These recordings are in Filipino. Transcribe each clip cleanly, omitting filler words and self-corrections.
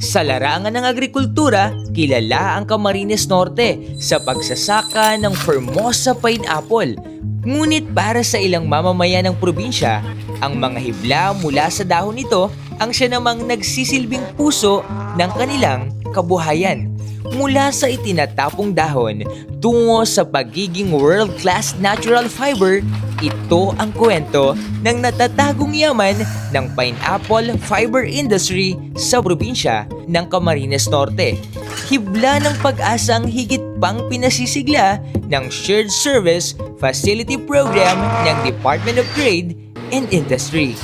Sa larangan ng agrikultura, kilala ang Camarines Norte sa pagsasaka ng Formosa Pineapple. Ngunit para sa ilang mamamayan ng probinsya, ang mga hibla mula sa dahon nito ang siya namang nagsisilbing puso ng kanilang kabuhayan. Mula sa itinatapong dahon tungo sa pagiging world-class natural fiber, ito ang kwento ng natatagong yaman ng pineapple fiber industry sa probinsya ng Camarines Norte. Hibla ng pag-asang higit pang pinasisigla ng Shared Service Facility Program ng Department of Trade and Industry.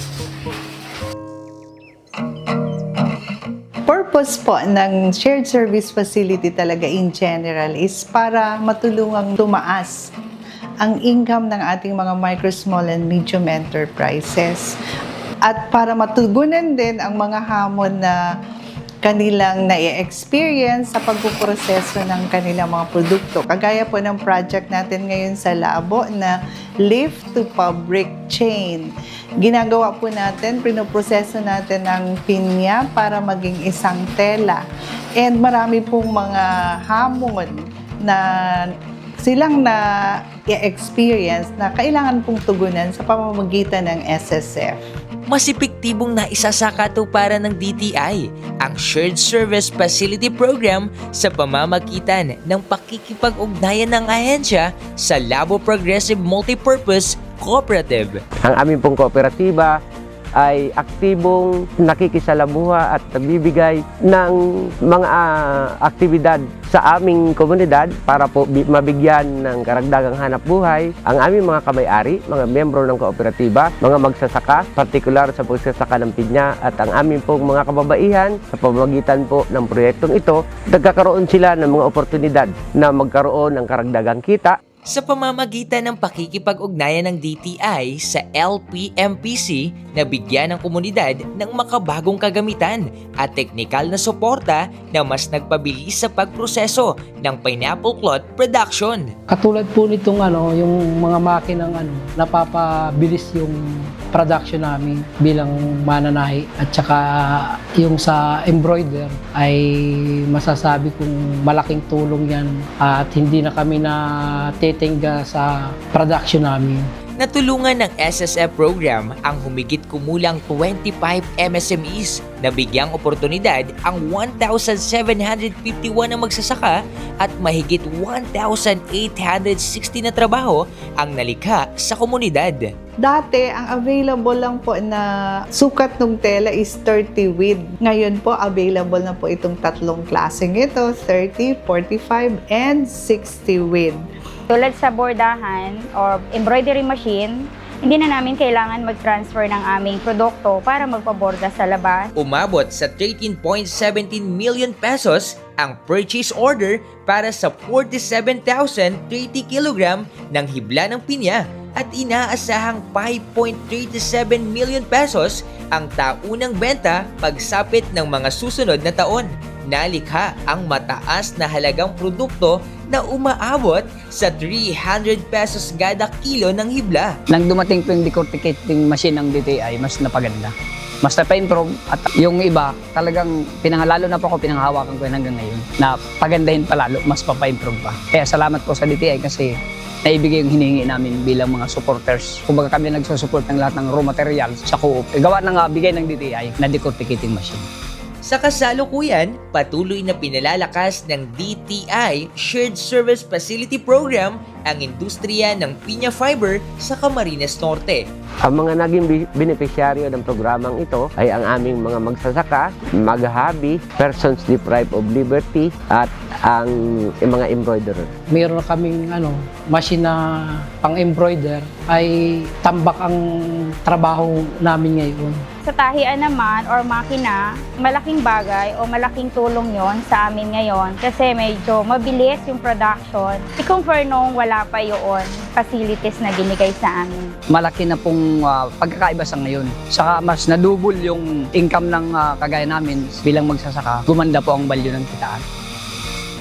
Purpose po ng shared service facility talaga in general is para matulungang tumaas ang income ng ating mga micro, small, and medium enterprises at para matugunan din ang mga hamon na kanilang na-experience sa pagpuproseso ng kanilang mga produkto. Kagaya po ng project natin ngayon sa labo na Lift to Fabric Chain. Ginagawa po natin, pinoproseso natin ang pinya para maging isang tela. And marami pong mga hamon na silang na-experience na kailangan pong tugunan sa pamamagitan ng SSF. Mas epektibong naisasakatuparan ng DTI ang Shared Service Facility Program sa pamamagitan ng pakikipag-ugnayan ng ahensya sa Labo Progressive Multipurpose Cooperative. Ang aming pong kooperatiba ay aktibong nakikisalamuha at nagbibigay ng mga aktibidad sa aming komunidad para po mabigyan ng karagdagang hanap buhay ang aming mga kamay-ari, mga miyembro ng kooperatiba, mga magsasaka, partikular sa pagsasaka ng pinya at ang aming pong mga kababaihan sa pamamagitan po ng proyektong ito, nagkakaroon sila ng mga oportunidad na magkaroon ng karagdagang kita. Sa pamamagitan ng pakikipag-ugnayan ng DTI sa LPMPC na bigyan ng komunidad ng makabagong kagamitan at teknikal na suporta na mas nagpabilis sa pagproseso ng pineapple cloth production. Katulad po nitong yung mga makinang napapabilis yung production namin bilang mananahi at saka yung sa embroider ay masasabi kong malaking tulong yan at hindi na kami titingga sa production namin. Natulungan ng SSF program ang humigit kumulang 25 MSMEs na bigyang oportunidad ang 1,751 na magsasaka at mahigit 1,860 na trabaho ang nalikha sa komunidad. Dati, ang available lang po na sukat ng tela is 30 width. Ngayon po, available na po itong tatlong klaseng ito, 30, 45, and 60 width. Tulad sa bordahan or embroidery machine, hindi na namin kailangan mag-transfer ng aming produkto para magpaborda sa labas. Umabot sa 13.17 million pesos ang purchase order para sa 47,030 kg ng hibla ng pinya at inaasahang 5.37 million pesos ang taunang benta pagsapit ng mga susunod na taon. Nalikha ang mataas na halagang produkto na umaabot sa 300 pesos kada kilo ng hibla. Nang dumating po yung decorticating machine ng DTI, mas napaganda. Mas napa-improve at yung iba talagang lalo na po ako pinanghawakan ko hanggang ngayon na pagandahin pa lalo, mas papa-improve pa. Kaya salamat po sa DTI kasi naibigay yung hinihingi namin bilang mga supporters. Kumbaga kami nagsusupport ng lahat ng raw materials sa co-op. Gawa ng bigay ng DTI na decorticating machine. Sa kasalukuyan, patuloy na pinalalakas ng DTI Shared Service Facility Program ang industriya ng pinya fiber sa Camarines Norte. Ang mga naging benepisyaryo ng programang ito ay ang aming mga magsasaka, mag-hobby, persons deprived of liberty at ang mga embroiderer. Mayroon na kaming machine na pang-embroider ay tambak ang trabaho namin ngayon. Sa tahian naman or makina, malaking bagay o malaking tulong yon sa amin ngayon kasi medyo mabilis yung production. I-compare nung wala pa yun facilities na binigay sa amin. Malaki na pong pagkakaiba sa ngayon. Saka mas nadubol yung income ng kagaya namin bilang magsasaka. Gumanda po ang value ng kitaan.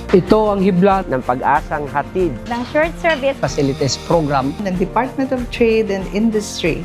Ito ang hibla ng pag-asang hatid Ng Shared Service Facilities Program Ng Department of Trade and Industry